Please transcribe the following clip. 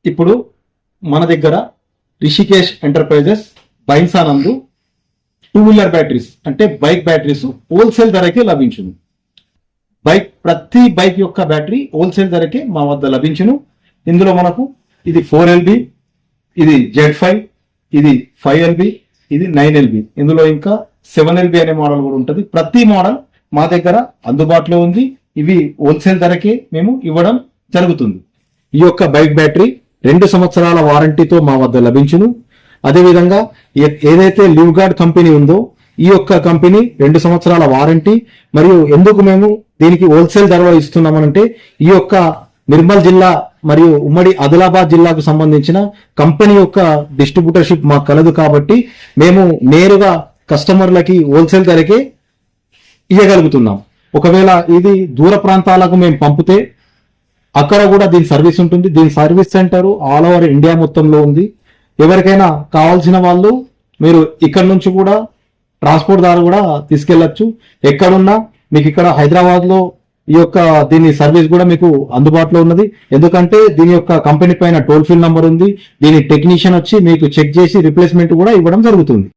ఇప్పుడు మన దగ్గర రిషికేష్ ఎంటర్ప్రైజెస్ బైన్సా నందు 2-వీలర్ బ్యాటరీస్ అంటే బైక్ బ్యాటరీస్ హోల్సేల్ ధరకే లభించును. ప్రతి బైక్ యొక్క బ్యాటరీ హోల్సేల్ ధరకే మా వద్ద లభించును. ఇందులో మనకు ఇది 4LB, ఇది Z5, ఇది 5LB, ఇది 9LB, ఇందులో ఇంకా 7LB అనే మోడల్ కూడా ఉంటుంది. ప్రతి మోడల్ మా దగ్గర అందుబాటులో ఉంది. ఇవి హోల్సేల్ ధరకే మేము ఇవ్వడం జరుగుతుంది. ఈ యొక్క బైక్ బ్యాటరీ 2 సంవత్సరాల వారంటీతో మా వద్ద లభించును. అదేవిధంగా ఏదైతే లివ్ గార్డ్ కంపెనీ ఉందో ఈ యొక్క కంపెనీ 2 సంవత్సరాల వారంటీ. మరియు ఎందుకు మేము దీనికి హోల్సేల్ ధరలో ఇస్తున్నామనంటే ఈ యొక్క నిర్మల్ జిల్లా మరియు ఉమ్మడి ఆదిలాబాద్ జిల్లాకు సంబంధించిన కంపెనీ యొక్క డిస్ట్రిబ్యూటర్షిప్ మాకు కలదు కాబట్టి మేము నేరుగా కస్టమర్లకి హోల్సేల్ ధరకే ఇవ్వగలుగుతున్నాం. ఒకవేళ ఇది దూర ప్రాంతాలకు మేము పంపితే అక్కడ కూడా దీని సర్వీస్ ఉంటుంది. దీని service centre all over India మొత్తంలో ఉంది. ఎవరికైనా కావాల్సిన వాళ్ళు మీరు ఇక్కడ నుంచి కూడా ట్రాన్స్పోర్ట్ ద్వారా కూడా తీసుకెళ్లొచ్చు. ఎక్కడున్నా మీకు ఇక్కడ హైదరాబాద్ లో ఈ యొక్క దీని సర్వీస్ కూడా మీకు అందుబాటులో ఉన్నది. ఎందుకంటే దీని యొక్క కంపెనీ పైన టోల్ ఫ్రీ నంబర్ ఉంది. దీని టెక్నీషియన్ వచ్చి మీకు చెక్ చేసి రిప్లేస్మెంట్ కూడా ఇవ్వడం జరుగుతుంది.